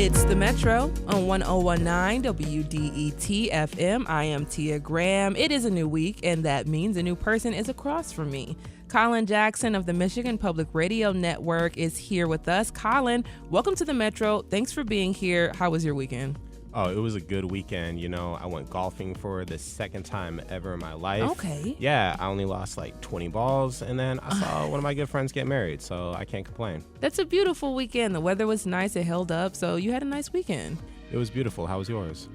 It's the Metro on 1019 WDET FM. I am Tia Graham. It is a new week, and that means a new person is across from me. Colin Jackson of the Michigan Public Radio Network is here with us. Colin, welcome to the Metro. Thanks for being here. How was your weekend? Oh, it was a good weekend. You know, I went golfing for the second time ever in my life. Okay. Yeah, I only lost like 20 balls, and then I saw one of my good friends get married, so I can't complain. That's a beautiful weekend. The weather was nice. It held up, so you had a nice weekend. It was beautiful. How was yours?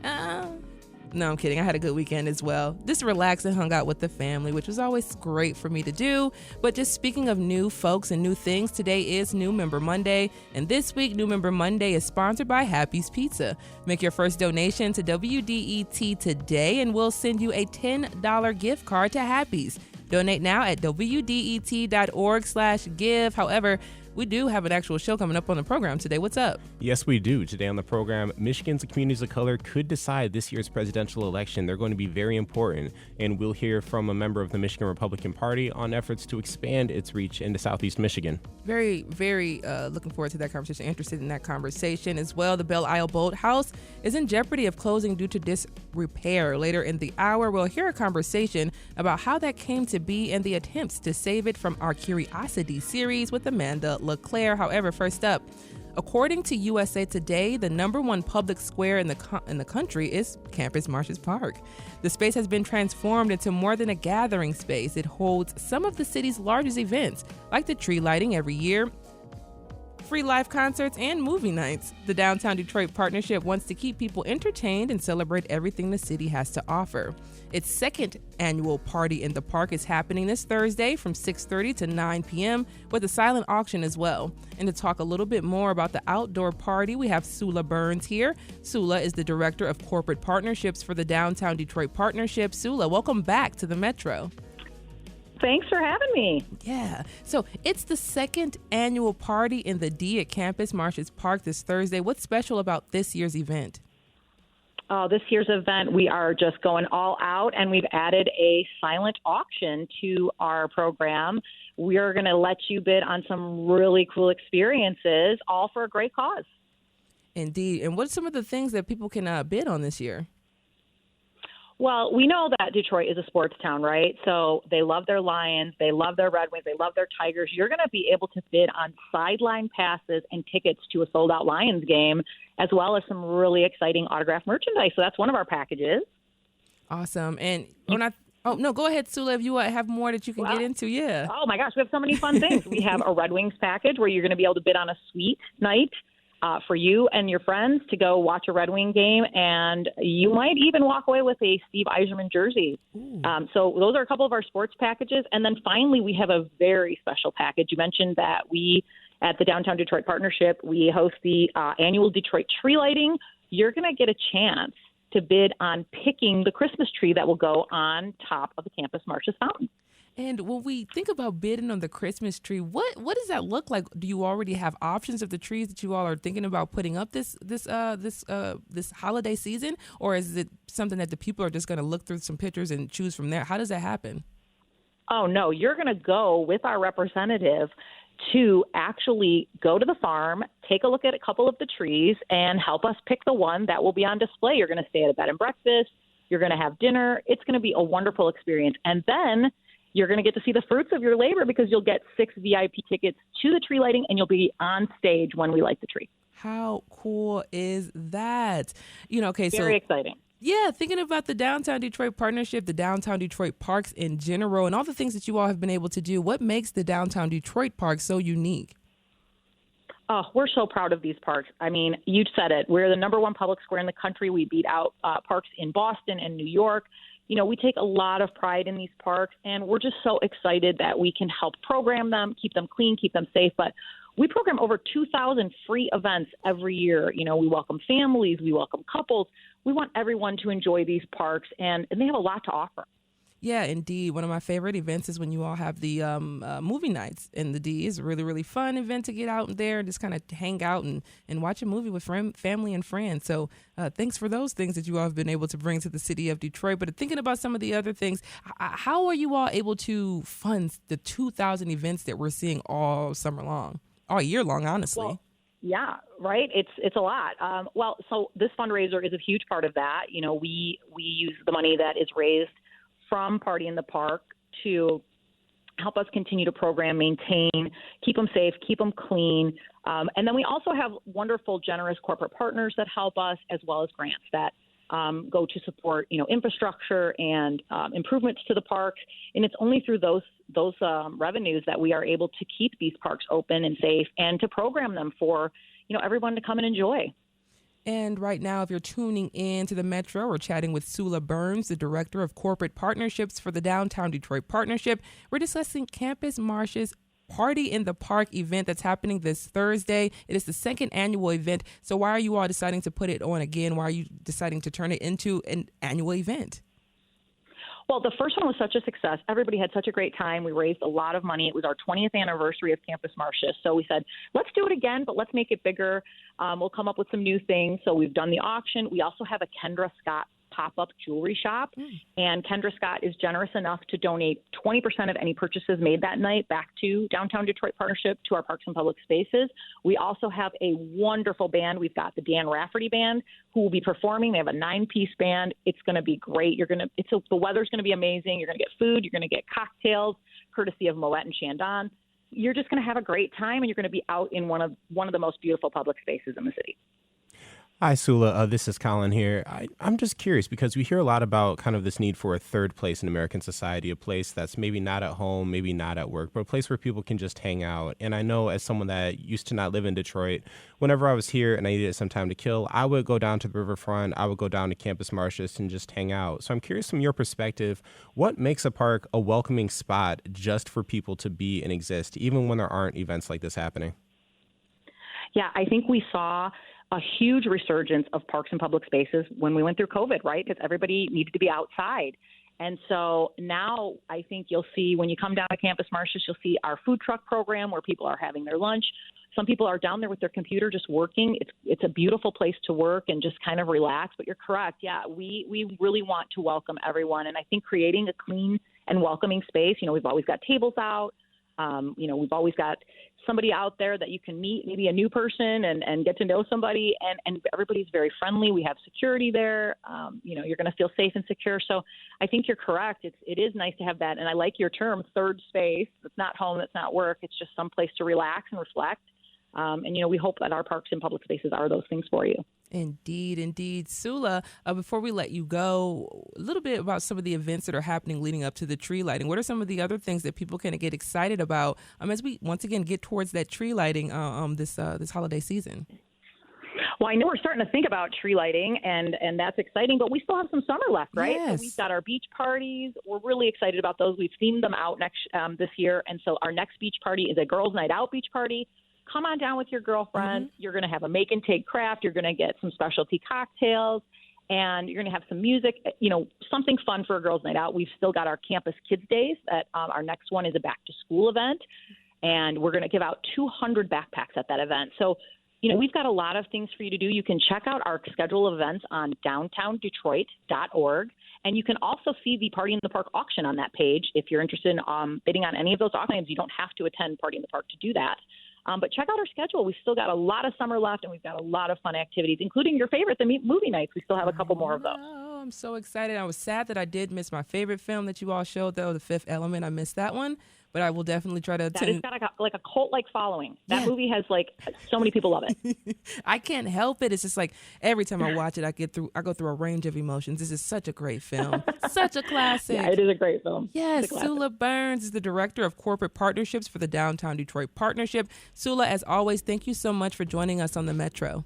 No, I'm kidding. I had a good weekend as well. Just relaxed and hung out with the family, which was always great for me to do. But just speaking of new folks and new things, today is New Member Monday. And this week, New Member Monday is sponsored by Happy's Pizza. Make your first donation to WDET today, and we'll send you a $10 gift card to Happy's. Donate now at WDET.org/give. However, we do have an actual show coming up on the program today. What's up? Yes, we do. Today on the program, Michigan's communities of color could decide this year's presidential election. They're going to be very important, and we'll hear from a member of the Michigan Republican Party on efforts to expand its reach into Southeast Michigan. Very, very looking forward to that conversation, interested in that conversation as well. The Belle Isle Boathouse is in jeopardy of closing due to disrepair. Later in the hour, we'll hear a conversation about how that came to be and the attempts to save it from our Curiosity series with Amanda LeClaire. However, first up, according to USA Today, the number one public square in the country is Campus Martius Park. The space has been transformed into more than a gathering space. It holds some of the city's largest events, like the tree lighting every year, free live concerts, and movie nights. The Downtown Detroit Partnership wants to keep people entertained and celebrate everything the city has to offer. Its second annual Party in the Park is happening this Thursday from 6:30 to 9 p.m. with a silent auction as well. And to talk a little bit more about the outdoor party, we have Soula Burns here. Soula is the Director of Corporate Partnerships for the Downtown Detroit Partnership. Soula, welcome back to the Metro. Thanks for having me. Yeah. So it's the second annual Party in the D at Campus Martius Park this Thursday. What's special about this year's event? This year's event, we are just going all out, and we've added a silent auction to our program. We're going to let you bid on some really cool experiences, all for a great cause. Indeed. And what are some of the things that people can bid on this year? Well, we know that Detroit is a sports town, right? So they love their Lions, they love their Red Wings, they love their Tigers. You're going to be able to bid on sideline passes and tickets to a sold-out Lions game, as well as some really exciting autographed merchandise. So that's one of our packages. Awesome. And go ahead, Soula, if you have more that you can get into. Yeah. Oh, my gosh, we have so many fun things. We have a Red Wings package where you're going to be able to bid on a suite night for you and your friends to go watch a Red Wing game, and you might even walk away with a Steve Yzerman jersey. So those are a couple of our sports packages. And then finally, we have a very special package. You mentioned that we, at the Downtown Detroit Partnership, we host the annual Detroit tree lighting. You're going to get a chance to bid on picking the Christmas tree that will go on top of the Campus Martius fountain. And when we think about bidding on the Christmas tree, what does that look like? Do you already have options of the trees that you all are thinking about putting up this holiday season, or is it something that the people are just going to look through some pictures and choose from there? How does that happen? Oh no, you're going to go with our representative to actually go to the farm, take a look at a couple of the trees, and help us pick the one that will be on display. You're going to stay at a bed and breakfast. You're going to have dinner. It's going to be a wonderful experience, and then you're going to get to see the fruits of your labor because you'll get 6 VIP tickets to the tree lighting, and you'll be on stage when we light the tree. How cool is that? Very exciting. Yeah, thinking about the Downtown Detroit Partnership, the Downtown Detroit Parks in general, and all the things that you all have been able to do, what makes the Downtown Detroit Park so unique? Oh, we're so proud of these parks. I mean, you said it. We're the number one public square in the country. We beat out parks in Boston and New York. We take a lot of pride in these parks, and we're just so excited that we can help program them, keep them clean, keep them safe. But we program over 2,000 free events every year. We welcome families, we welcome couples. We want everyone to enjoy these parks, and they have a lot to offer. Yeah, indeed. One of my favorite events is when you all have the movie nights in the D. It's a really, really fun event to get out there and just kind of hang out and watch a movie with family and friends. So thanks for those things that you all have been able to bring to the city of Detroit. But thinking about some of the other things, how are you all able to fund the 2,000 events that we're seeing all summer long, all year long, honestly? Well, Yeah, right. It's a lot. So this fundraiser is a huge part of that. We use the money that is raised from Party in the Park to help us continue to program, maintain, keep them safe, keep them clean. And then we also have wonderful, generous corporate partners that help us, as well as grants that go to support, infrastructure and improvements to the parks. And it's only through those revenues that we are able to keep these parks open and safe and to program them for, everyone to come and enjoy. And right now, if you're tuning in to the Metro, we're chatting with Soula Burns, the Director of Corporate Partnerships for the Downtown Detroit Partnership. We're discussing Campus Martius Party in the Park event that's happening this Thursday. It is the second annual event. So why are you all deciding to put it on again? Why are you deciding to turn it into an annual event? Well, the first one was such a success. Everybody had such a great time. We raised a lot of money. It was our 20th anniversary of Campus Martius. So we said, let's do it again, but let's make it bigger. We'll come up with some new things. So we've done the auction. We also have a Kendra Scott pop-up jewelry shop. And Kendra Scott is generous enough to donate 20% of any purchases made that night back to Downtown Detroit Partnership, to our parks and public spaces. We also have a wonderful band. We've got the Dan Rafferty Band who will be performing. They have a 9-piece band. It's going to be great. The weather's going to be amazing. You're going to get food. You're going to get cocktails, courtesy of Moet and Chandon. You're just going to have a great time, and you're going to be out in one of the most beautiful public spaces in the city. Hi, Soula. This is Colin here. I'm just curious because we hear a lot about kind of this need for a third place in American society, a place that's maybe not at home, maybe not at work, but a place where people can just hang out. And I know as someone that used to not live in Detroit, whenever I was here and I needed some time to kill, I would go down to the riverfront, I would go down to Campus Martius and just hang out. So I'm curious from your perspective, what makes a park a welcoming spot just for people to be and exist, even when there aren't events like this happening? Yeah, I think we saw a huge resurgence of parks and public spaces when we went through COVID, right? Because everybody needed to be outside. And so now I think you'll see, when you come down to Campus Martius, you'll see our food truck program where people are having their lunch. Some people are down there with their computer just working. It's a beautiful place to work and just kind of relax. But you're correct. Yeah, we really want to welcome everyone. And I think creating a clean and welcoming space, we've always got tables out. We've always got somebody out there that you can meet, maybe a new person and get to know somebody. And everybody's very friendly. We have security there. You're going to feel safe and secure. So I think you're correct. It is nice to have that. And I like your term, third space. It's not home. It's not work. It's just some place to relax and reflect. We hope that our parks and public spaces are those things for you. Indeed. Soula, before we let you go, a little bit about some of the events that are happening leading up to the tree lighting. What are some of the other things that people can get excited about as we once again get towards that tree lighting this holiday season? Well, I know we're starting to think about tree lighting, and that's exciting, but we still have some summer left, right? Yes. So we've got our beach parties. We're really excited about those. We've themed them out this year, and so our next beach party is a girls' night out beach party. Come on down with your girlfriend. Mm-hmm. You're going to have a make and take craft. You're going to get some specialty cocktails, and you're going to have some music, something fun for a girls' night out. We've still got our Campus Kids Days. Our next one is a back to school event, and we're going to give out 200 backpacks at that event. So, we've got a lot of things for you to do. You can check out our schedule of events on downtowndetroit.org. And you can also see the Party in the Park auction on that page. If you're interested in bidding on any of those auctions, you don't have to attend Party in the Park to do that. But check out our schedule. We've still got a lot of summer left, and we've got a lot of fun activities, including your favorite, the movie nights. We still have a couple more of those. Oh, I'm so excited. I was sad that I did miss my favorite film that you all showed, though, The Fifth Element. I missed that one, but I will definitely try to attend. That has got a cult-like following. That movie has, so many people love it. I can't help it. It's just every time I watch it, I go through a range of emotions. This is such a great film. Such a classic. Yeah, it is a great film. Yes, Soula Burns is the Director of Corporate Partnerships for the Downtown Detroit Partnership. Soula, as always, thank you so much for joining us on the Metro.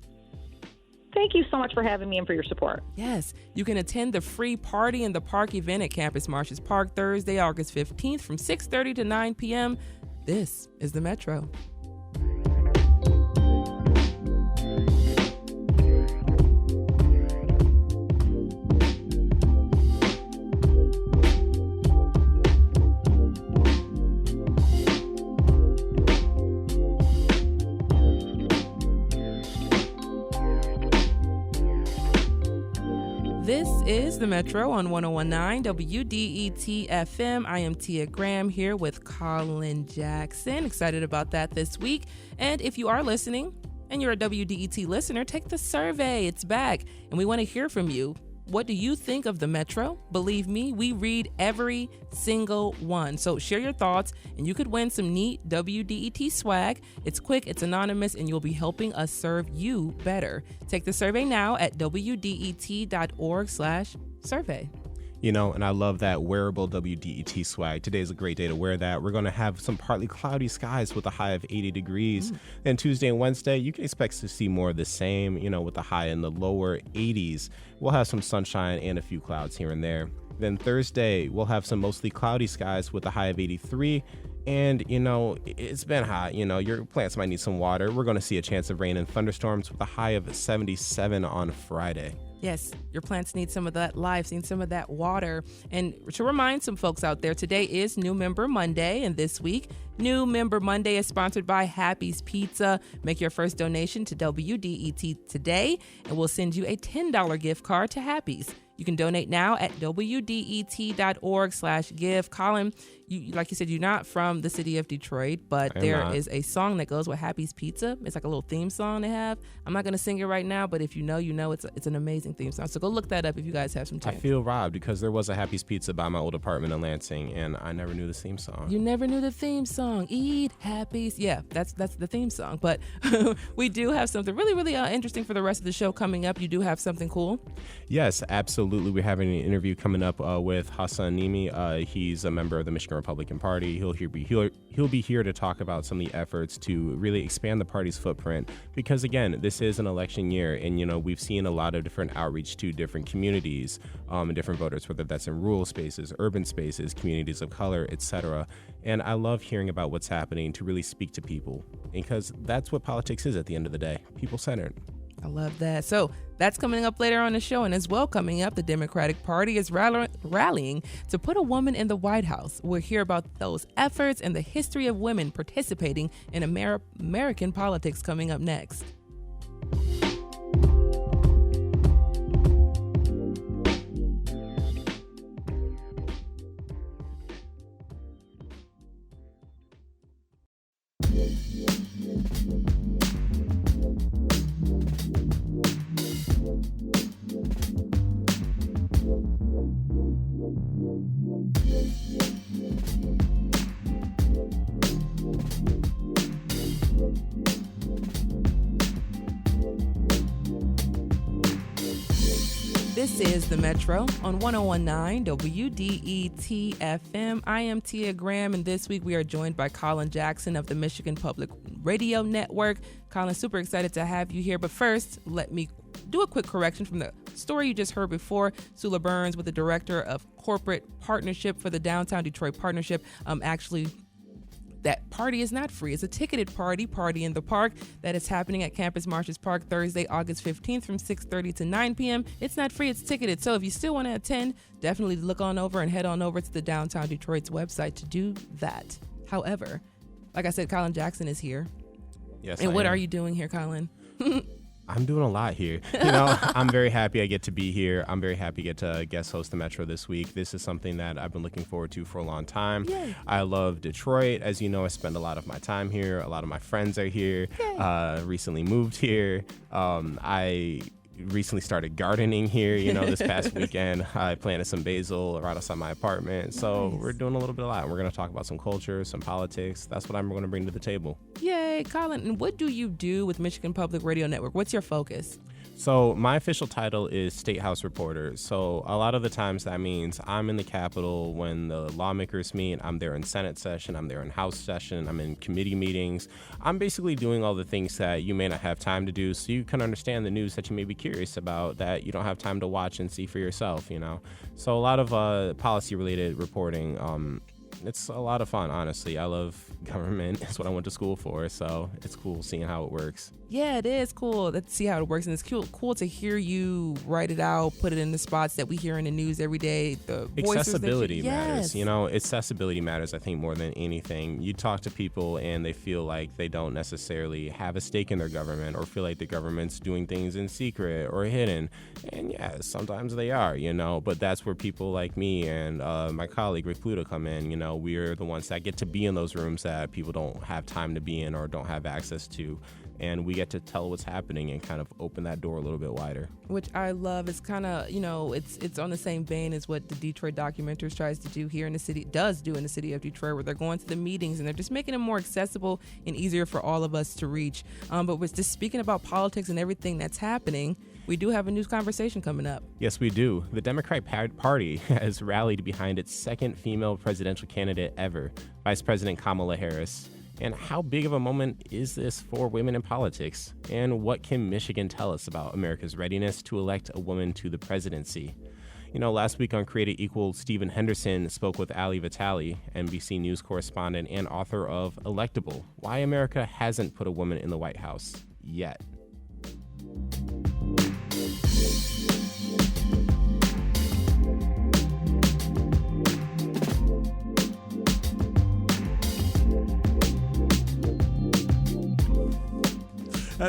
Thank you so much for having me and for your support. Yes, you can attend the free Party in the Park event at Campus Martius Park Thursday, August 15th from 6:30 to 9 p.m. This is the Metro. This is the Metro on 101.9 WDET FM. I am Tia Graham here with Colin Jackson. Excited about that this week. And if you are listening and you're a WDET listener, take the survey. It's back, and we want to hear from you. What do you think of the Metro? Believe me, we read every single one. So share your thoughts, and you could win some neat WDET swag. It's quick, it's anonymous, and you'll be helping us serve you better. Take the survey now at WDET.org/survey. You know, and I love that wearable WDET swag. Today is a great day to wear that. We're going to have some partly cloudy skies with a high of 80 degrees. Then Tuesday and Wednesday, you can expect to see more of the same, you know, with a high in the lower 80s. We'll have some sunshine and a few clouds here and there. Then Thursday, we'll have some mostly cloudy skies with a high of 83. And, you know, it's been hot. You know, your plants might need some water. We're going to see a chance of rain and thunderstorms with a high of 77 on Friday. Yes, your plants need some of that life, need some of that water. And to remind some folks out there, today is New Member Monday, and this week, New Member Monday is sponsored by Happy's Pizza. Make your first donation to WDET today, and we'll send you a $10 gift card to Happy's. You can donate now at WDET.org/give. Colin, like you said, you're not from the city of Detroit, but there is a song that goes with Happy's Pizza. It's like a little theme song they have. I'm not going to sing it right now, but if you know, you know. It's an amazing theme song. So go look that up if you guys have some time. I feel robbed because there was a Happy's Pizza by my old apartment in Lansing, and I never knew the theme song. You never knew the theme song. Eat Happy's. Yeah, that's the theme song. But we do have something really, really interesting for the rest of the show coming up. You do have something cool? Yes, absolutely. We're having an interview coming up with Hassan Nehme. He's a member of the Michigan Republican Party. He'll be here to talk about some of the efforts to really expand the party's footprint because, again, this is an election year, and, you know, we've seen a lot of different outreach to different communities and different voters, whether that's in rural spaces, urban spaces, communities of color, etc. And I love hearing about what's happening to really speak to people because that's what politics is at the end of the day, people-centered. I love that. So that's coming up later on the show. And as well, coming up, the Democratic Party is rallying to put a woman in the White House. We'll hear about those efforts and the history of women participating in American politics coming up next. This is the Metro on 101.9 WDET FM. I am Tia Graham, and this week we are joined by Colin Jackson of the Michigan Public Radio Network. Colin, super excited to have you here. But first, let me do a quick correction from the story you just heard before. Soula Burns, with the Director of Corporate Partnership for the Downtown Detroit Partnership, actually, that party is not free. It's a ticketed party in the park that is happening at Campus Martius Park Thursday, August 15th from 6:30 to 9 p.m. It's not free, it's ticketed. So if you still want to attend, definitely look on over and head on over to the Downtown Detroit's website to do that. However, like I said, Colin Jackson is here. Yes, and what are you doing here, Colin? I'm doing a lot here. You know, I'm very happy I get to be here. I'm very happy to get to guest host the Metro this week. This is something that I've been looking forward to for a long time. Yay. I love Detroit. As you know, I spend a lot of my time here. A lot of my friends are here. Recently moved here. I recently started gardening here, you know, this past weekend. I planted some basil right outside my apartment. So we're doing a little bit of that. We're going to talk about some culture, some politics. That's what I'm going to bring to the table. Yay, Colin. And what do you do with Michigan Public Radio Network? What's your focus? So my official title is State House Reporter. So a lot of the times that means I'm in the Capitol when the lawmakers meet. I'm there in Senate session. I'm there in House session. I'm in committee meetings. I'm basically doing all the things that you may not have time to do so you can understand the news that you may be curious about that you don't have time to watch and see for yourself, you know. So a lot of policy-related reporting. It's a lot of fun, honestly. I love government. It's what I went to school for, so it's cool seeing how it works. Yeah, it is cool to see how it works, and it's cool to hear you write it out, put it in the spots that we hear in the news every day. The accessibility matters. You know, accessibility matters, I think, more than anything. You talk to people and they feel like they don't necessarily have a stake in their government or feel like the government's doing things in secret or hidden. And yeah, sometimes they are, you know, but that's where people like me and my colleague Rick Pluto come in. You know, we're the ones that get to be in those rooms that people don't have time to be in or don't have access to. and we get to tell what's happening and kind of open that door a little bit wider. Which I love. It's kind of, it's on the same vein as what the Detroit Documenters tries to do here in the city, does do in the city of Detroit, where they're going to the meetings and they're just making it more accessible and easier for all of us to reach. But with just speaking about politics and everything that's happening, we do have a news conversation coming up. Yes, we do. The Democratic Party has rallied behind its second female presidential candidate ever, Vice President Kamala Harris. And how big of a moment is this for women in politics? And what can Michigan tell us about America's readiness to elect a woman to the presidency? Last week on Created Equal, Stephen Henderson spoke with Ali Vitale, NBC News correspondent and author of Electable: Why America Hasn't Put a Woman in the White House Yet.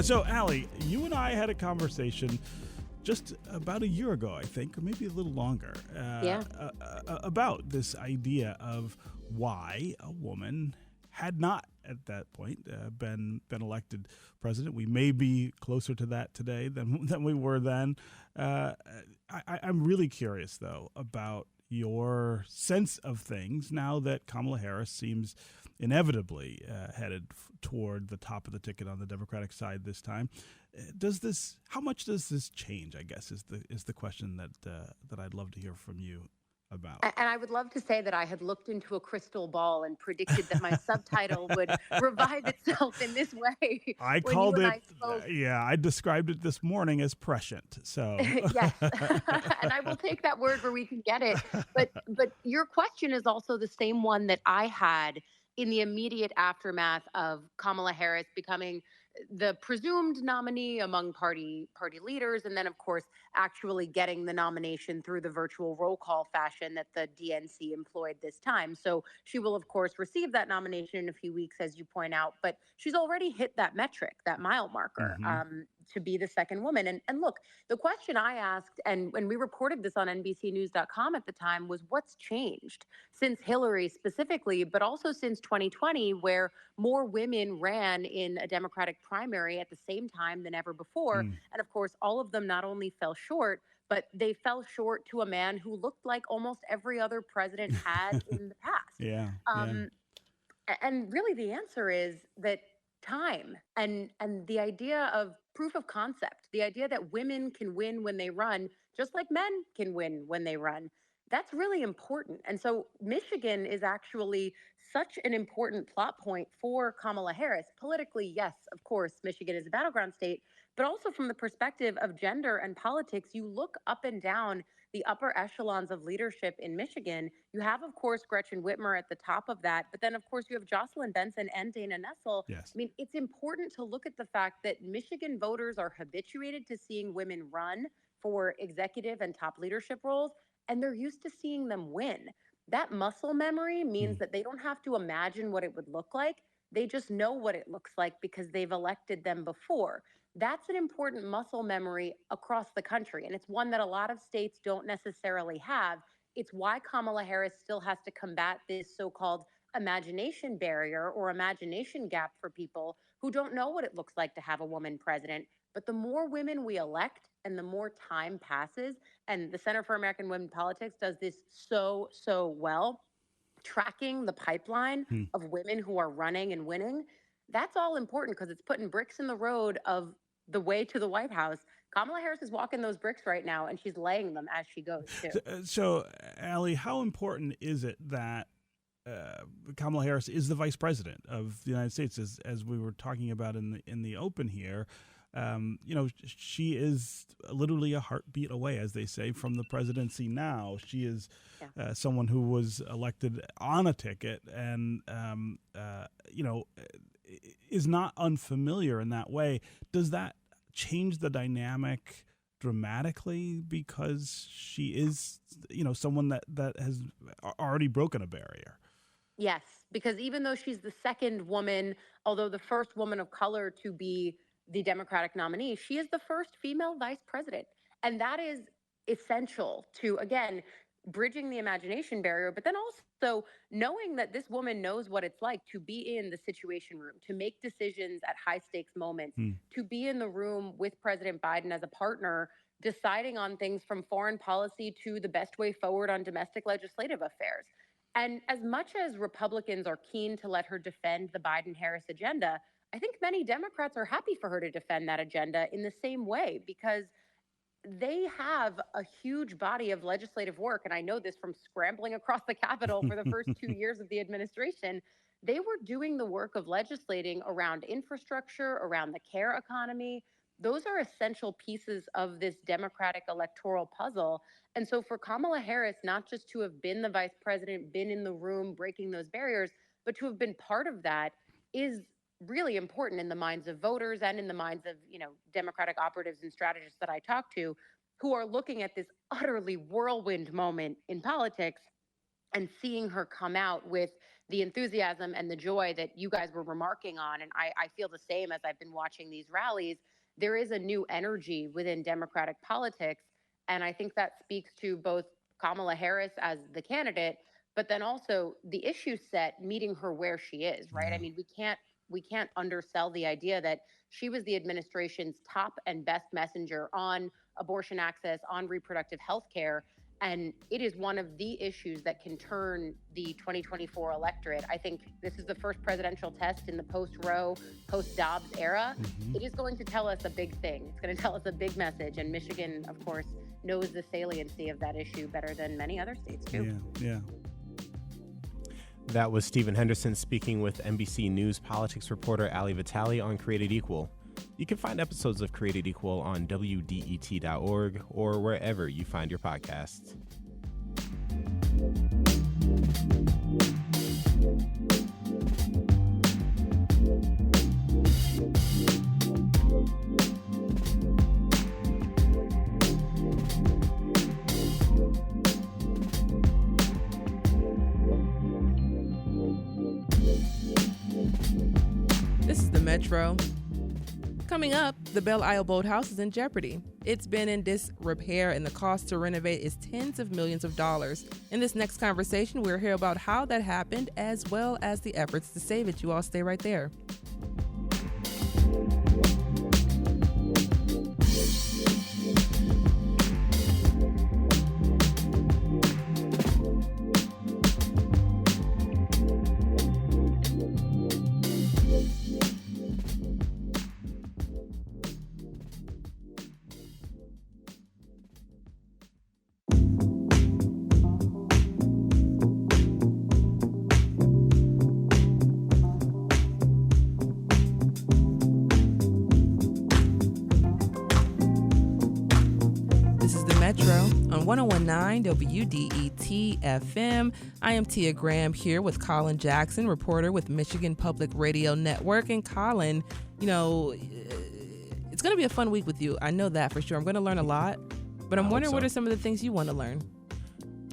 So, Allie, you and I had a conversation just about a year ago, I think, or maybe a little longer, about this idea of why a woman had not, at that point, been elected president. We may be closer to that today than we were then. I'm really curious, though, about your sense of things now that Kamala Harris seems inevitably headed toward the top of the ticket on the Democratic side this time. How much does this change, I guess, is the question that I'd love to hear from you about. And I would love to say that I had looked into a crystal ball and predicted that my subtitle would revive itself in this way. I called it, I described it this morning as prescient. So yes, and I will take that word where we can get it. But your question is also the same one that I had in the immediate aftermath of Kamala Harris becoming the presumed nominee among party leaders, and then, of course, actually getting the nomination through the virtual roll call fashion that the DNC employed this time. So she will, of course, receive that nomination in a few weeks, as you point out, but she's already hit that metric, that mile marker, to be the second woman. And look, the question I asked, and when we reported this on NBCnews.com at the time, was what's changed since Hillary specifically, but also since 2020, where more women ran in a Democratic primary at the same time than ever before. And of course, all of them not only fell short, but they fell short to a man who looked like almost every other president had in the past. And really the answer is that time and the idea of proof of concept, the idea that women can win when they run, just like men can win when they run, that's really important. And so Michigan is actually such an important plot point for Kamala Harris. Politically, yes, of course, Michigan is a battleground state, but also from the perspective of gender and politics, you look up and down the upper echelons of leadership in Michigan. You have, of course, Gretchen Whitmer at the top of that, but then, of course, you have Jocelyn Benson and Dana Nessel. Yes. I mean, it's important to look at the fact that Michigan voters are habituated to seeing women run for executive and top leadership roles, and they're used to seeing them win. That muscle memory means that they don't have to imagine what it would look like. They just know what it looks like because they've elected them before. That's an important muscle memory across the country, and it's one that a lot of states don't necessarily have. It's why Kamala Harris still has to combat this so-called imagination barrier or imagination gap for people who don't know what it looks like to have a woman president. But the more women we elect and the more time passes, and the Center for American Women Politics does this so well, tracking the pipeline of women who are running and winning, that's all important because it's putting bricks in the road of the way to the White House. Kamala Harris is walking those bricks right now, and she's laying them as she goes, too. So, Allie, how important is it that Kamala Harris is the vice president of the United States, as we were talking about in the open here? She is literally a heartbeat away, as they say, from the presidency now. She is someone who was elected on a ticket and, is not unfamiliar in that way. Does that change the dynamic dramatically because she is, someone that has already broken a barrier? Yes, because even though she's the second woman, although the first woman of color to be the Democratic nominee, she is the first female vice president. And that is essential to, again, bridging the imagination barrier, but then also knowing that this woman knows what it's like to be in the Situation Room, to make decisions at high stakes moments, to be in the room with President Biden as a partner, deciding on things from foreign policy to the best way forward on domestic legislative affairs. And as much as Republicans are keen to let her defend the Biden-Harris agenda, I think many Democrats are happy for her to defend that agenda in the same way, because they have a huge body of legislative work. And I know this from scrambling across the Capitol for the first 2 years of the administration. They were doing the work of legislating around infrastructure, around the care economy. Those are essential pieces of this Democratic electoral puzzle. And so for Kamala Harris, not just to have been the vice president, been in the room, breaking those barriers, but to have been part of that is really important in the minds of voters and in the minds of, Democratic operatives and strategists that I talk to, who are looking at this utterly whirlwind moment in politics and seeing her come out with the enthusiasm and the joy that you guys were remarking on. And I feel the same as I've been watching these rallies. There is a new energy within Democratic politics. And I think that speaks to both Kamala Harris as the candidate, but then also the issue set meeting her where she is, right? I mean, we can't undersell the idea that she was the administration's top and best messenger on abortion access, on reproductive health care. And it is one of the issues that can turn the 2024 electorate. I think this is the first presidential test in the post-Roe, post-Dobbs era. It is going to tell us a big thing. It's going to tell us a big message. And Michigan, of course, knows the saliency of that issue better than many other states do. Yeah. That was Stephen Henderson speaking with NBC News politics reporter Ali Vitale on Created Equal. You can find episodes of Created Equal on WDET.org or wherever you find your podcasts. This is the Metro. Coming up, the Belle Isle Boathouse is in jeopardy. It's been in disrepair and the cost to renovate is tens of millions of dollars. In this next conversation, we'll hear about how that happened as well as the efforts to save it. You all stay right there. On 101.9 WDET FM. I am Tia Graham here with Colin Jackson, reporter with Michigan Public Radio Network. And Colin, it's going to be a fun week with you. I know that for sure. I'm going to learn a lot, but I'm wondering what are some of the things you want to learn?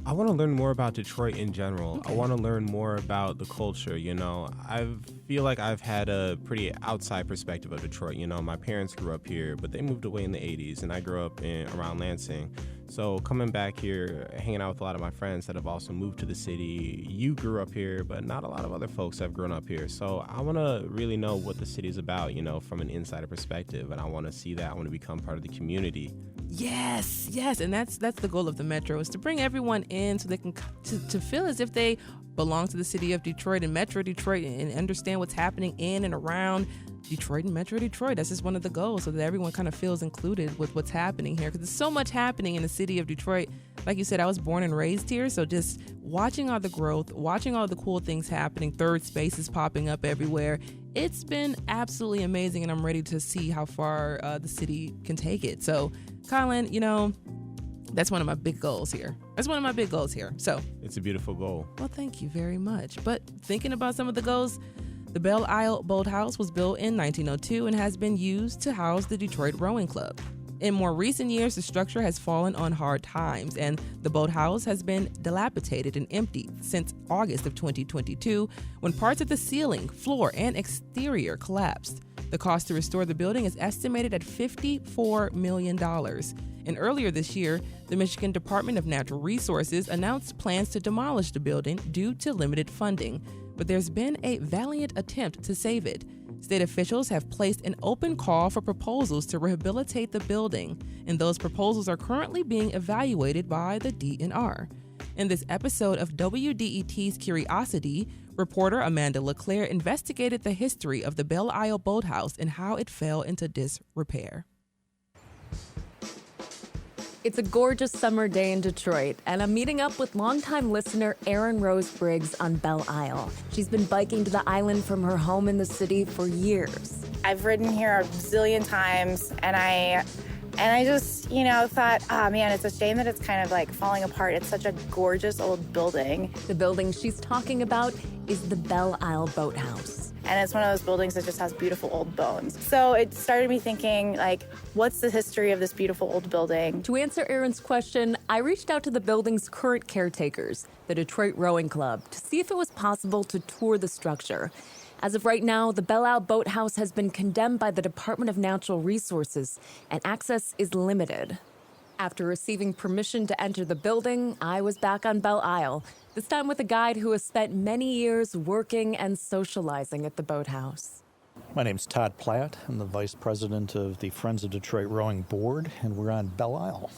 I want to learn more about Detroit in general. Okay. I want to learn more about the culture. I feel like I've had a pretty outside perspective of Detroit. My parents grew up here, but they moved away in the 80s, and I grew up around Lansing. So coming back here, hanging out with a lot of my friends that have also moved to the city. You grew up here, but not a lot of other folks have grown up here. So I want to really know what the city is about, from an insider perspective, and I want to see that. I want to become part of the community. Yes, and that's the goal of the Metro, is to bring everyone in so they can to feel as if they belong to the city of Detroit and Metro Detroit and understand what's happening in and around Detroit and Metro Detroit. That's just one of the goals, so that everyone kind of feels included with what's happening here, because there's so much happening in the city of Detroit. Like you said, I was born and raised here, so just watching all the growth, watching all the cool things happening, third spaces popping up everywhere. It's been absolutely amazing, and I'm ready to see how far the city can take it. So, Colin, that's one of my big goals here. So it's a beautiful goal. Well, thank you very much. But thinking about some of the goals, the Belle Isle Boathouse was built in 1902 and has been used to house the Detroit Rowing Club. In more recent years, the structure has fallen on hard times, and the boathouse has been dilapidated and empty since August of 2022, when parts of the ceiling, floor, and exterior collapsed. The cost to restore the building is estimated at $54 million. And earlier this year, the Michigan Department of Natural Resources announced plans to demolish the building due to limited funding. But there's been a valiant attempt to save it. State officials have placed an open call for proposals to rehabilitate the building, and those proposals are currently being evaluated by the DNR. In this episode of WDET's Curiosity, reporter Amanda LeClaire investigated the history of the Belle Isle Boathouse and how it fell into disrepair. It's a gorgeous summer day in Detroit, and I'm meeting up with longtime listener Erin Rose Briggs on Belle Isle. She's been biking to the island from her home in the city for years. I've ridden here a zillion times, and I just, thought, man, it's a shame that it's kind of like falling apart. It's such a gorgeous old building. The building she's talking about is the Belle Isle Boathouse. And it's one of those buildings that just has beautiful old bones. So it started me thinking, what's the history of this beautiful old building? To answer Erin's question, I reached out to the building's current caretakers, the Detroit Rowing Club, to see if it was possible to tour the structure. As of right now, the Belle Isle Boathouse has been condemned by the Department of Natural Resources, and access is limited. After receiving permission to enter the building, I was back on Belle Isle, this time with a guide who has spent many years working and socializing at the boathouse. My name's Todd Platt. I'm the vice president of the Friends of Detroit Rowing Board, and we're on Belle Isle.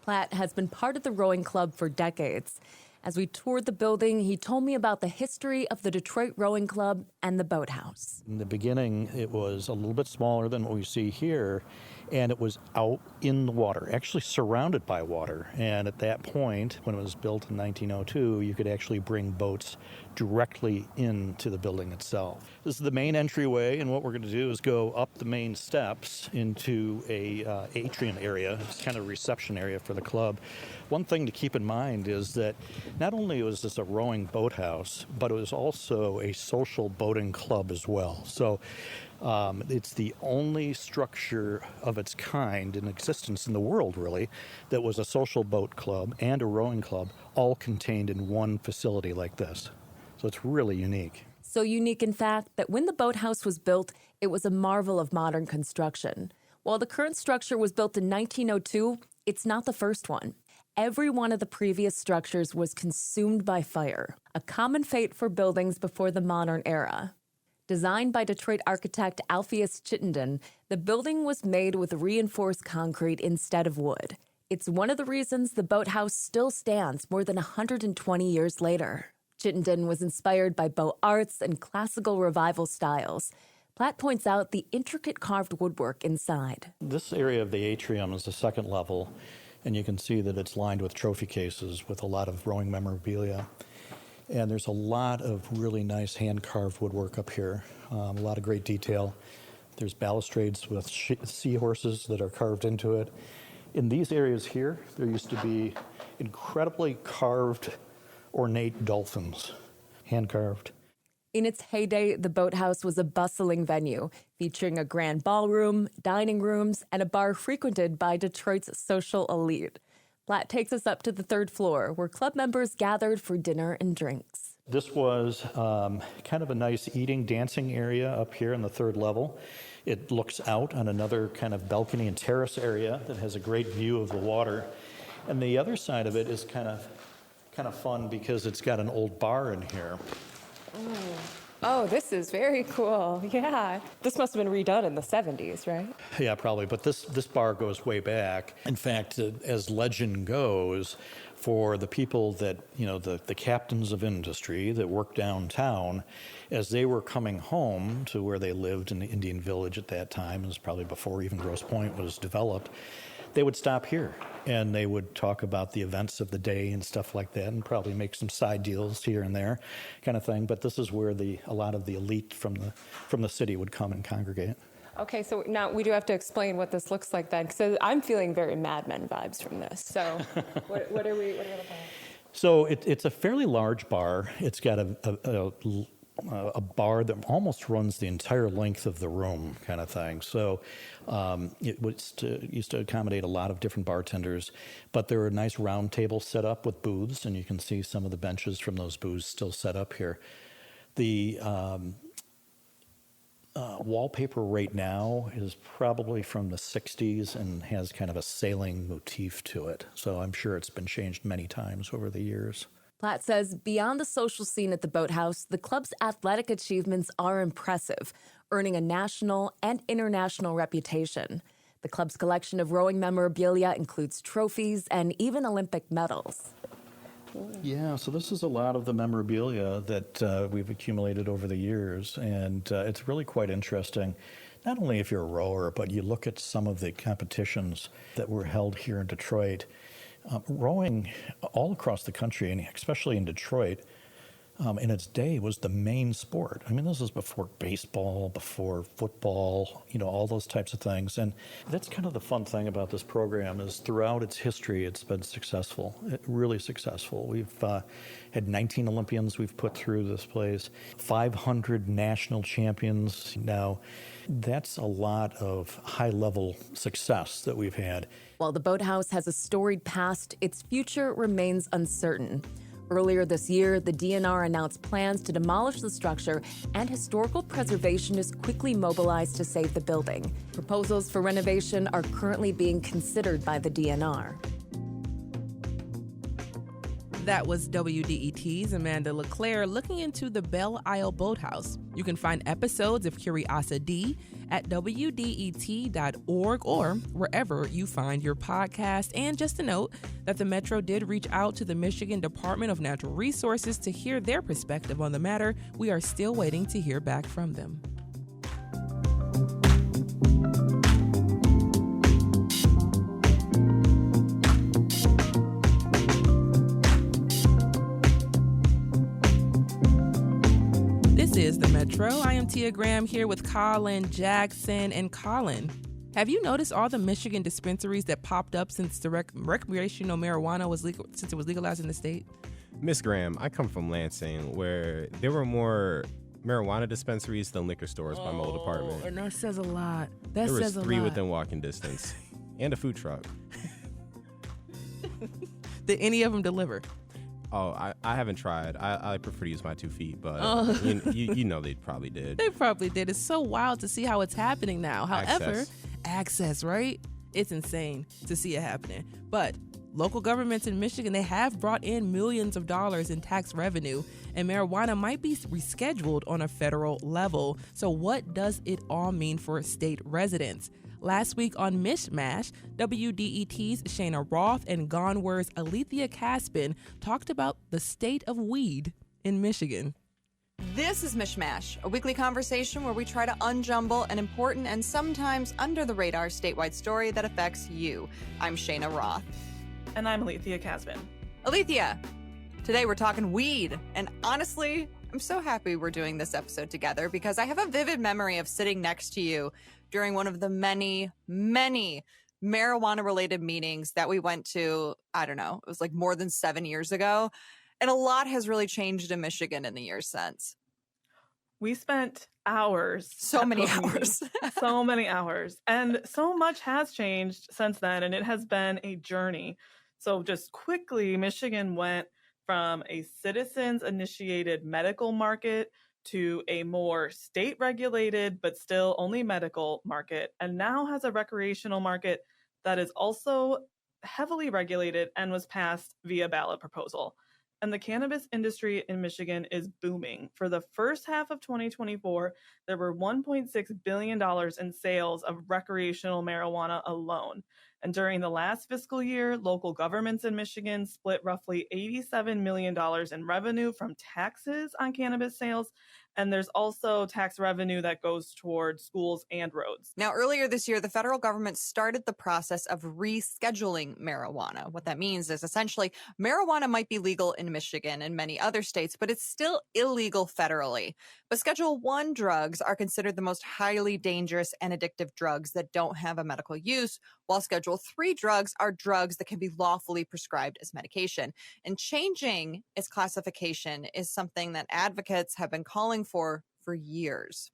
Platt has been part of the rowing club for decades. As we toured the building, he told me about the history of the Detroit Rowing Club and the boathouse. In the beginning, it was a little bit smaller than what we see here, and it was out in the water, actually surrounded by water. And at that point, when it was built in 1902, you could actually bring boats directly into the building itself. This is the main entryway, and what we're going to do is go up the main steps into a atrium area. It's kind of a reception area for the club. One thing to keep in mind is that not only was this a rowing boathouse, but it was also a social boating club as well. So it's the only structure of its kind in existence in the world, really, that was a social boat club and a rowing club all contained in one facility like this. So it's really unique. So unique, in fact, that when the boathouse was built, it was a marvel of modern construction. While the current structure was built in 1902, it's not the first one. Every one of the previous structures was consumed by fire, a common fate for buildings before the modern era. Designed by Detroit architect Alpheus Chittenden, the building was made with reinforced concrete instead of wood. It's one of the reasons the boathouse still stands more than 120 years later. Chittenden was inspired by boat arts and classical revival styles. Platt points out the intricate carved woodwork inside. This area of the atrium is the second level, and you can see that it's lined with trophy cases with a lot of rowing memorabilia. And there's a lot of really nice hand-carved woodwork up here, a lot of great detail. There's balustrades with seahorses that are carved into it. In these areas here, there used to be incredibly carved, ornate dolphins, hand-carved. In its heyday, the boathouse was a bustling venue, featuring a grand ballroom, dining rooms, and a bar frequented by Detroit's social elite. Platt takes us up to the third floor, where club members gathered for dinner and drinks. This was kind of a nice eating, dancing area up here on the third level. It looks out on another kind of balcony and terrace area that has a great view of the water. And the other side of it is kind of fun because it's got an old bar in here. Oh, this is very cool. Yeah. This must have been redone in the 70s, right? Yeah, probably. But this bar goes way back. In fact, as legend goes, for the people that, the captains of industry that worked downtown, as they were coming home to where they lived in the Indian Village at that time, it was probably before even Grosse Pointe was developed, they would stop here and they would talk about the events of the day and stuff like that and probably make some side deals here and there kind of thing. But this is where a lot of the elite from the city would come and congregate. Okay, so now we do have to explain what this looks like then, because I'm feeling very Mad Men vibes from this. So what are we looking at? So it's a fairly large bar. It's got a bar that almost runs the entire length of the room kind of thing. So it used to accommodate a lot of different bartenders, but there were nice round tables set up with booths, and you can see some of the benches from those booths still set up here. The wallpaper right now is probably from the 60s and has kind of a sailing motif to it. So I'm sure it's been changed many times over the years. Platt says beyond the social scene at the Boathouse, the club's athletic achievements are impressive, earning a national and international reputation. The club's collection of rowing memorabilia includes trophies and even Olympic medals. Yeah, so this is a lot of the memorabilia that we've accumulated over the years, and it's really quite interesting. Not only if you're a rower, but you look at some of the competitions that were held here in Detroit. Rowing all across the country, and especially in Detroit, in its day was the main sport. I mean, this is before baseball, before football, all those types of things. And that's kind of the fun thing about this program is throughout its history, it's been successful, really successful. We've had 19 Olympians we've put through this place, 500 national champions. Now, that's a lot of high-level success that we've had. While the Boathouse has a storied past, its future remains uncertain. Earlier this year, the DNR announced plans to demolish the structure, and historical preservationists quickly mobilized to save the building. Proposals for renovation are currently being considered by the DNR. That was WDET's Amanda LeClaire looking into the Belle Isle Boathouse. You can find episodes of Curiosity at WDET.org or wherever you find your podcast. And just a note that the Metro did reach out to the Michigan Department of Natural Resources to hear their perspective on the matter. We are still waiting to hear back from them. This is the Metro. I am Tia Graham here with Colin Jackson. And Colin, have you noticed all the Michigan dispensaries that popped up since the recreational marijuana was legal, since it was legalized in the state? Miss Graham, I come from Lansing, where there were more marijuana dispensaries than liquor stores by my old apartment. And that says a lot. There was 3 within walking distance, and a food truck. Did any of them deliver? Oh, I haven't tried. I prefer to use my 2 feet, but you know they probably did. They probably did. It's so wild to see how it's happening now. However, access, right? It's insane to see it happening. But local governments in Michigan, they have brought in millions of dollars in tax revenue, and marijuana might be rescheduled on a federal level. So what does it all mean for state residents? Last week on Mishmash, WDET's Shayna Roth and Gone Word's Alethea Caspin talked about the state of weed in Michigan. This is Mishmash, a weekly conversation where we try to unjumble an important and sometimes under-the-radar statewide story that affects you. I'm Shayna Roth. And I'm Alethea Caspin. Alethea, today we're talking weed. And honestly, I'm so happy we're doing this episode together because I have a vivid memory of sitting next to you during one of the many, many marijuana-related meetings that we went to, I don't know, it was like more than 7 years ago. And a lot has really changed in Michigan in the years since. We spent hours. So many hours. So many hours. And so much has changed since then, and it has been a journey. So just quickly, Michigan went from a citizens-initiated medical market to a more state-regulated, but still only medical market, and now has a recreational market that is also heavily regulated and was passed via ballot proposal. And the cannabis industry in Michigan is booming. For the first half of 2024, there were $1.6 billion in sales of recreational marijuana alone. And during the last fiscal year, local governments in Michigan split roughly $87 million in revenue from taxes on cannabis sales. And there's also tax revenue that goes towards schools and roads. Now, earlier this year, the federal government started the process of rescheduling marijuana. What that means is essentially marijuana might be legal in Michigan and many other states, but it's still illegal federally. But Schedule I drugs are considered the most highly dangerous and addictive drugs that don't have a medical use, while Schedule III drugs are drugs that can be lawfully prescribed as medication. And changing its classification is something that advocates have been calling for years.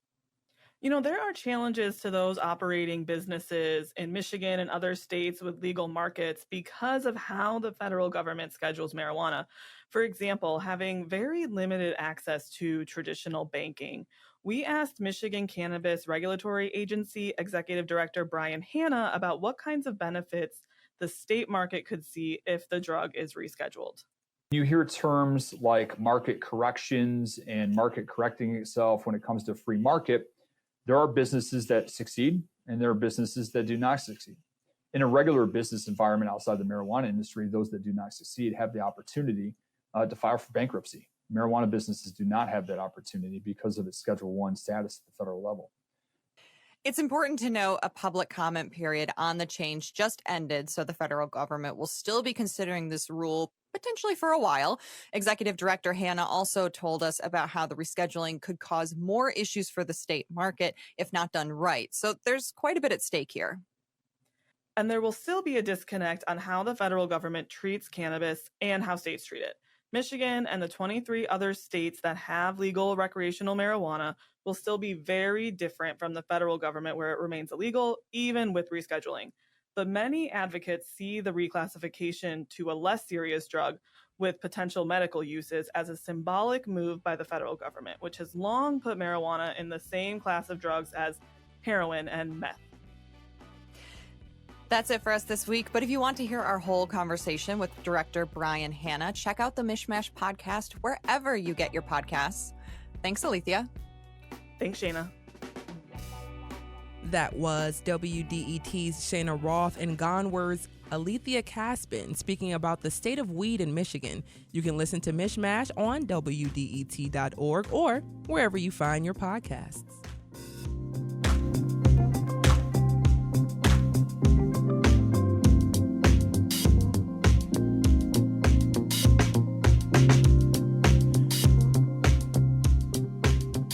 There are challenges to those operating businesses in Michigan and other states with legal markets because of how the federal government schedules marijuana. For example, having very limited access to traditional banking. We asked Michigan Cannabis Regulatory Agency Executive Director Brian Hanna about what kinds of benefits the state market could see if the drug is rescheduled. You hear terms like market corrections and market correcting itself when it comes to free market. There are businesses that succeed and there are businesses that do not succeed. In a regular business environment outside the marijuana industry, those that do not succeed have the opportunity to file for bankruptcy. Marijuana businesses do not have that opportunity because of its Schedule I status at the federal level. It's important to know a public comment period on the change just ended, so the federal government will still be considering this rule potentially for a while. Executive Director Hanna also told us about how the rescheduling could cause more issues for the state market if not done right. So there's quite a bit at stake here. And there will still be a disconnect on how the federal government treats cannabis and how states treat it. Michigan and the 23 other states that have legal recreational marijuana will still be very different from the federal government, where it remains illegal, even with rescheduling. But many advocates see the reclassification to a less serious drug with potential medical uses as a symbolic move by the federal government, which has long put marijuana in the same class of drugs as heroin and meth. That's it for us this week. But if you want to hear our whole conversation with Director Brian Hanna, check out the Mishmash podcast wherever you get your podcasts. Thanks, Alethea. Thanks, Shayna. That was WDET's Shayna Roth and Gonward's Alethea Caspin speaking about the state of weed in Michigan. You can listen to Mishmash on WDET.org or wherever you find your podcasts.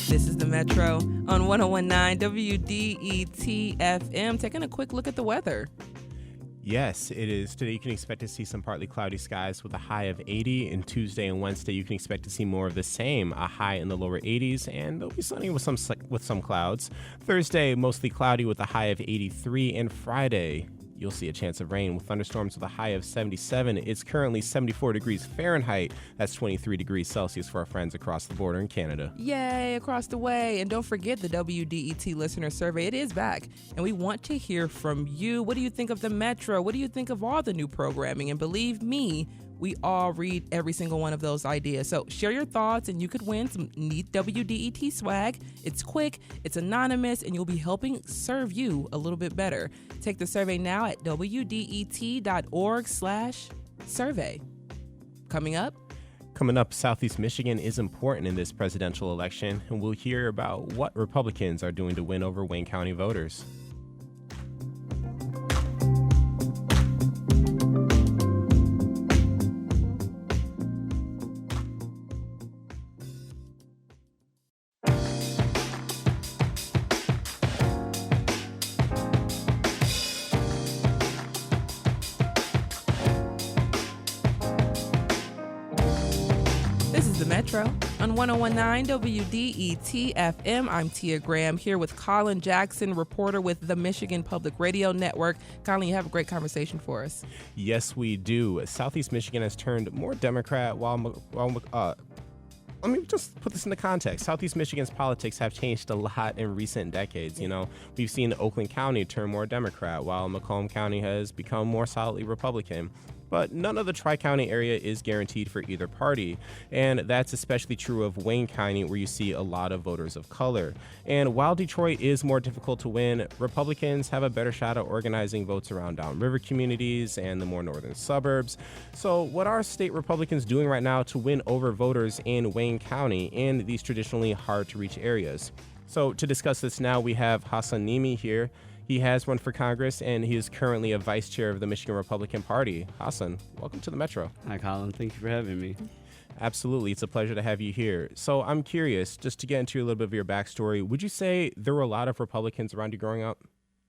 This is the Metro on 101.9 WDET FM. Taking a quick look at the weather. Yes, it is. Today you can expect to see some partly cloudy skies with a high of 80. And Tuesday and Wednesday you can expect to see more of the same, a high in the lower 80s, and it'll be sunny with some clouds. Thursday, mostly cloudy with a high of 83. And Friday, you'll see a chance of rain with thunderstorms with a high of 77. It's currently 74 degrees Fahrenheit. That's 23 degrees Celsius for our friends across the border in Canada. Yay, across the way. And don't forget the WDET listener survey. It is back. And we want to hear from you. What do you think of the Metro? What do you think of all the new programming? And believe me, we all read every single one of those ideas. So share your thoughts and you could win some neat WDET swag. It's quick, it's anonymous, and you'll be helping serve you a little bit better. Take the survey now at WDET.org/survey. Coming up, Southeast Michigan is important in this presidential election, and we'll hear about what Republicans are doing to win over Wayne County voters. Metro on 101.9 WDET FM. I'm Tia Graham here with Colin Jackson, reporter with the Michigan Public Radio Network. Colin, you have a great conversation for us. Yes, we do. Southeast Michigan has turned more Democrat while let me just put this into context. Southeast Michigan's politics have changed a lot in recent decades. You know, we've seen Oakland County turn more Democrat, while Macomb County has become more solidly Republican. But none of the Tri-County area is guaranteed for either party. And that's especially true of Wayne County, where you see a lot of voters of color. And while Detroit is more difficult to win, Republicans have a better shot at organizing votes around downriver communities and the more northern suburbs. So what are state Republicans doing right now to win over voters in Wayne County in these traditionally hard-to-reach areas? So to discuss this now, we have Hassan Nehme here. He has run for Congress, and he is currently a vice chair of the Michigan Republican Party. Hassan, welcome to the Metro. Hi, Colin. Thank you for having me. Absolutely. It's a pleasure to have you here. So I'm curious, just to get into a little bit of your backstory, would you say there were a lot of Republicans around you growing up?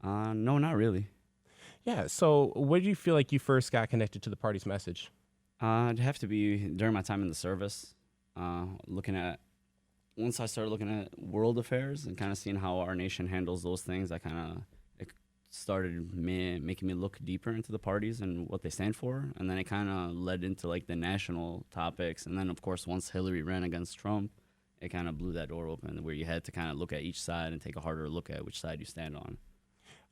No, not really. Yeah. So what did you feel like you first got connected to the party's message? It'd have to be during my time in the service, looking at once I started looking at world affairs and kind of seeing how our nation handles those things, it started making me look deeper into the parties and what they stand for. And then it kind of led into like the national topics. And then, of course, once Hillary ran against Trump, it kind of blew that door open where you had to kind of look at each side and take a harder look at which side you stand on.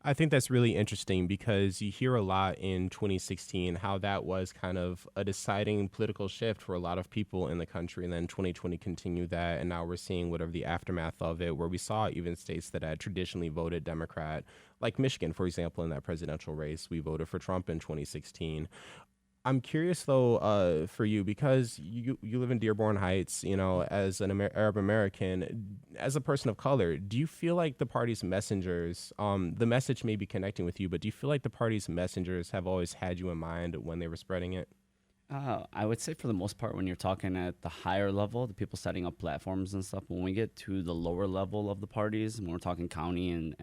I think that's really interesting because you hear a lot in 2016 how that was kind of a deciding political shift for a lot of people in the country. And then 2020 continued that. And now we're seeing whatever the aftermath of it, where we saw even states that had traditionally voted Democrat, like Michigan, for example, in that presidential race. We voted for Trump in 2016. I'm curious, though, for you, because you live in Dearborn Heights, as an Arab American, as a person of color, do you feel like the party's messengers, the message may be connecting with you, but do you feel like the party's messengers have always had you in mind when they were spreading it? I would say for the most part, when you're talking at the higher level, the people setting up platforms and stuff, when we get to the lower level of the parties, when we're talking county and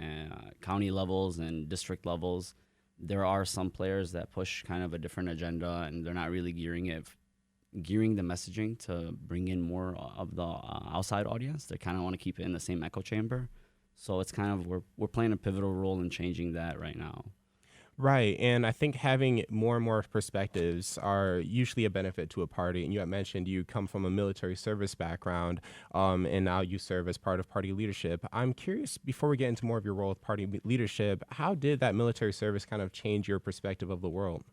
county levels and district levels, there are some players that push kind of a different agenda, and they're not really gearing the messaging to bring in more of the outside audience. They kind of want to keep it in the same echo chamber. So it's kind of we're playing a pivotal role in changing that right now. Right, and I think having more and more perspectives are usually a benefit to a party. And you had mentioned you come from a military service background, and now you serve as part of party leadership. I'm curious, before we get into more of your role with party leadership, how did that military service kind of change your perspective of the world?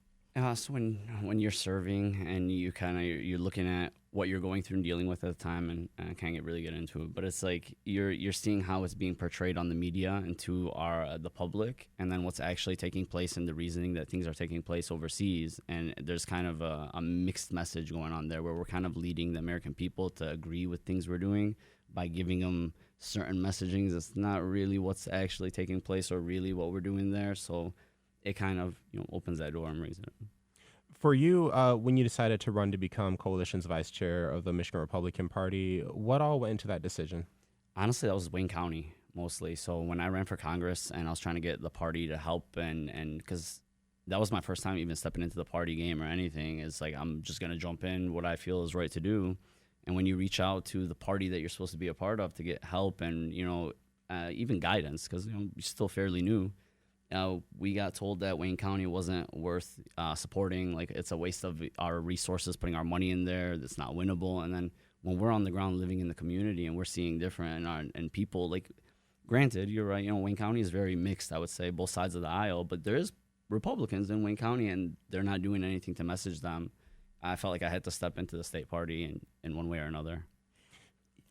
So when you're serving and you're looking at what you're going through and dealing with at the time, and I can't really get into it, but it's like you're seeing how it's being portrayed on the media and to the public, and then what's actually taking place and the reasoning that things are taking place overseas. And there's kind of a mixed message going on there where we're kind of leading the American people to agree with things we're doing by giving them certain messagings that's not really what's actually taking place or really what we're doing there. So it kind of opens that door and raises it. For you, when you decided to run to become Coalition's vice chair of the Michigan Republican Party, what all went into that decision? Honestly, that was Wayne County mostly. So when I ran for Congress and I was trying to get the party to help, and because that was my first time even stepping into the party game or anything, it's like I'm just going to jump in what I feel is right to do. And when you reach out to the party that you're supposed to be a part of to get help and, even guidance, because you're still fairly new, we got told that Wayne County wasn't worth supporting. Like, it's a waste of our resources putting our money in there. It's not winnable. And then when we're on the ground living in the community and we're seeing different and people, like, granted, you're right, Wayne County is very mixed, I would say, both sides of the aisle. But there is Republicans in Wayne County, and they're not doing anything to message them. I felt like I had to step into the state party in one way or another.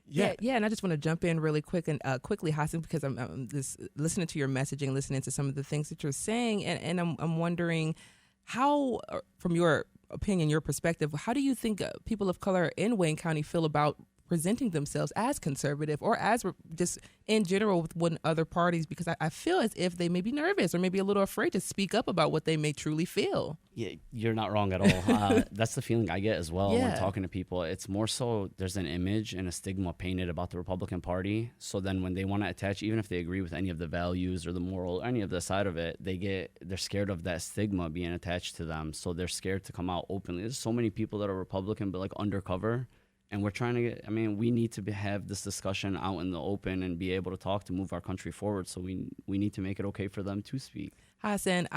Yeah, and I just want to jump in really quickly, Hassan, because I'm just listening to your messaging, listening to some of the things that you're saying, and I'm wondering how, from your opinion, your perspective, how do you think people of color in Wayne County feel about presenting themselves as conservative or as just in general with one other parties? Because I feel as if they may be nervous or maybe a little afraid to speak up about what they may truly feel. Yeah, you're not wrong at all. That's the feeling I get as well when talking to people. It's more so there's an image and a stigma painted about the Republican Party. So then when they want to attach, even if they agree with any of the values or the moral, or any of the side of it, they're scared of that stigma being attached to them. So they're scared to come out openly. There's so many people that are Republican but like undercover. And we're trying to we need to have this discussion out in the open and be able to talk to move our country forward. So we need to make it okay for them to speak. Hassan,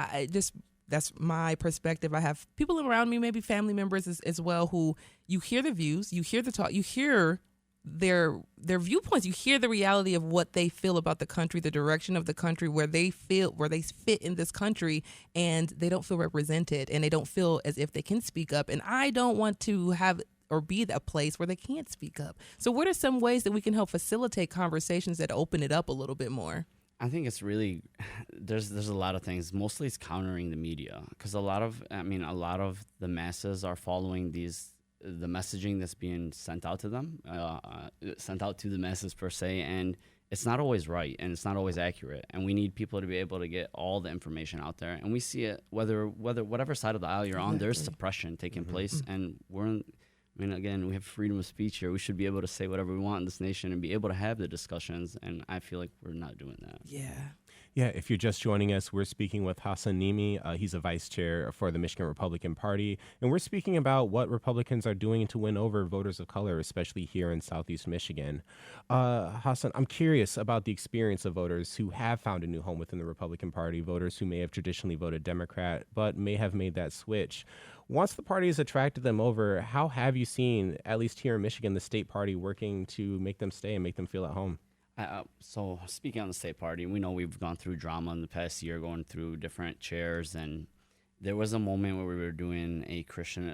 that's my perspective. I have people around me, maybe family members as well, who you hear the views, you hear the talk, you hear their viewpoints, you hear the reality of what they feel about the country, the direction of the country, where they fit in this country, and they don't feel represented and they don't feel as if they can speak up. And I don't want to have or be a place where they can't speak up. So what are some ways that we can help facilitate conversations that open it up a little bit more? I think it's really, there's a lot of things. Mostly it's countering the media, because a lot of the masses are following the messaging that's being sent out to them, sent out to the masses per se, and it's not always right and it's not always accurate. And we need people to be able to get all the information out there. And we see it whatever side of the aisle you're on, there's suppression taking place, and again, we have freedom of speech here. We should be able to say whatever we want in this nation and be able to have the discussions, and I feel like we're not doing that. Yeah, if you're just joining us, we're speaking with Hassan Nehme. He's a vice chair for the Michigan Republican Party, and we're speaking about what Republicans are doing to win over voters of color, especially here in Southeast Michigan. Hassan, I'm curious about the experience of voters who have found a new home within the Republican Party, voters who may have traditionally voted Democrat, but may have made that switch. Once the party has attracted them over, how have you seen, at least here in Michigan, the state party working to make them stay and make them feel at home? So speaking on the state party, we know we've gone through drama in the past year, going through different chairs, and there was a moment where we were doing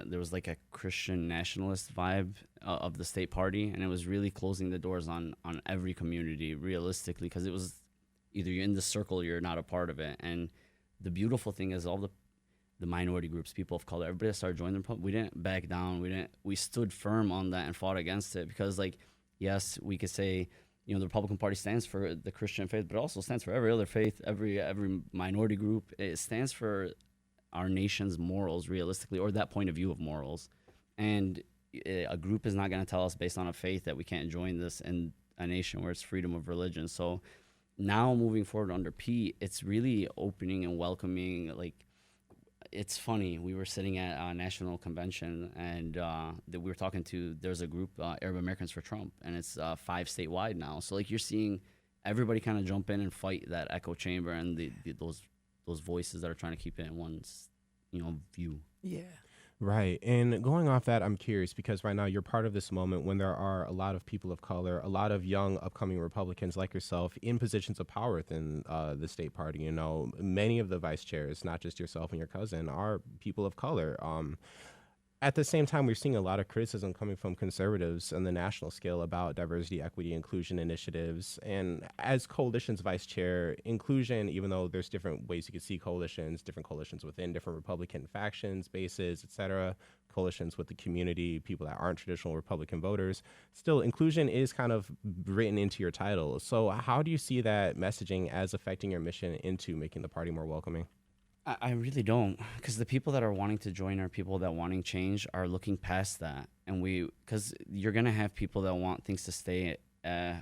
there was like a Christian nationalist vibe of the state party, and it was really closing the doors on every community, realistically, because it was either you're in the circle or you're not a part of it. And the beautiful thing is all the minority groups, people of color, everybody started joining the we didn't back down. We stood firm on that and fought against it, because, like, yes, we could say, the Republican Party stands for the Christian faith, but it also stands for every other faith, every minority group. It stands for our nation's morals, realistically, or that point of view of morals. And a group is not going to tell us based on a faith that we can't join this in a nation where it's freedom of religion. So now moving forward under Pete, it's really opening and welcoming. Like, it's funny. We were sitting at a national convention, and we were talking to, there's a group, Arab Americans for Trump, and it's 5 statewide now. So, like, you're seeing everybody kind of jump in and fight that echo chamber and those voices that are trying to keep it in one's, view. Yeah. Right. And going off that, I'm curious, because right now you're part of this moment when there are a lot of people of color, a lot of young upcoming Republicans like yourself in positions of power within the state party. Many of the vice chairs, not just yourself and your cousin, are people of color. At the same time, we're seeing a lot of criticism coming from conservatives on the national scale about diversity, equity, inclusion initiatives. And as coalition's vice chair, inclusion, even though there's different ways you could see coalitions, different coalitions within different Republican factions, bases, et cetera, coalitions with the community, people that aren't traditional Republican voters, still inclusion is kind of written into your title. So how do you see that messaging as affecting your mission into making the party more welcoming? I really don't, because the people that are wanting to join are people that wanting change are looking past that. And because you're going to have people that want things to stay the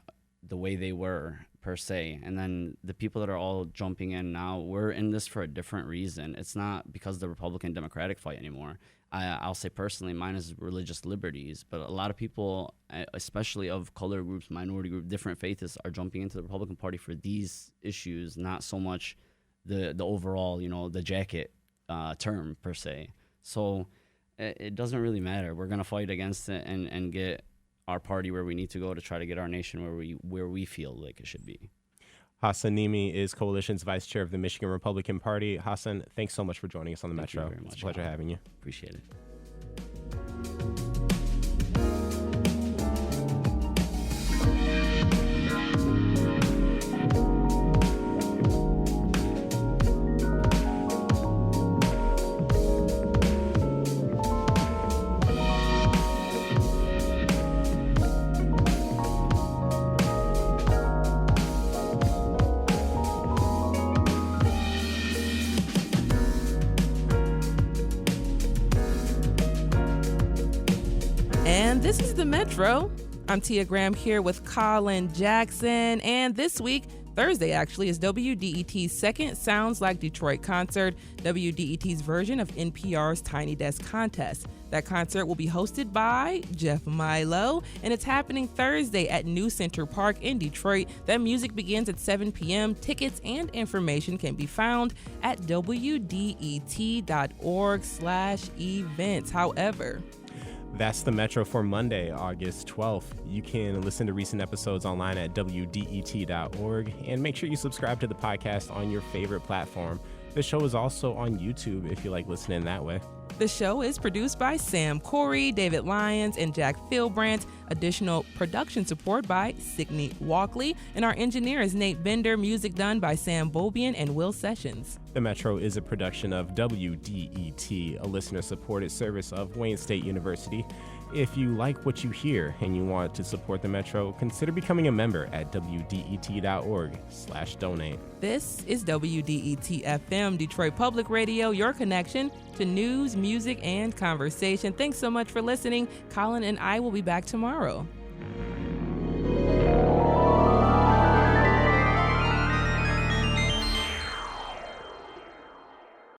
way they were, per se. And then the people that are all jumping in now, we're in this for a different reason. It's not because of the Republican-Democratic fight anymore. I'll say personally, mine is religious liberties. But a lot of people, especially of color groups, minority groups, different faiths, are jumping into the Republican Party for these issues, not so much the overall, the jacket term per se. So it doesn't really matter. We're going to fight against it and get our party where we need to go to try to get our nation where we feel like it should be. Hassan Nehme is Coalition's vice chair of the Michigan Republican Party. Hassan, thanks so much for joining us on the Metro. Thank you very much. It's a pleasure having you. Appreciate it. And this is the Metro. I'm Tia Graham here with Colin Jackson. And this week, Thursday actually, is WDET's second Sounds Like Detroit concert, WDET's version of NPR's Tiny Desk contest. That concert will be hosted by Jeff Milo, and it's happening Thursday at New Center Park in Detroit. That music begins at 7 p.m. Tickets and information can be found at wdet.org/events. However, that's the Metro for Monday, August 12th. You can listen to recent episodes online at wdet.org, and make sure you subscribe to the podcast on your favorite platform. The show is also on YouTube if you like listening that way. The show is produced by Sam Corey, David Lyons, and Jack Philbrandt. Additional production support by Signe Walkley. And our engineer is Nate Bender. Music done by Sam Bobian and Will Sessions. The Metro is a production of WDET, a listener-supported service of Wayne State University. If you like what you hear and you want to support the Metro, consider becoming a member at wdet.org/donate. This is WDET-FM, Detroit Public Radio, your connection to news, music, and conversation. Thanks so much for listening. Colin and I will be back tomorrow.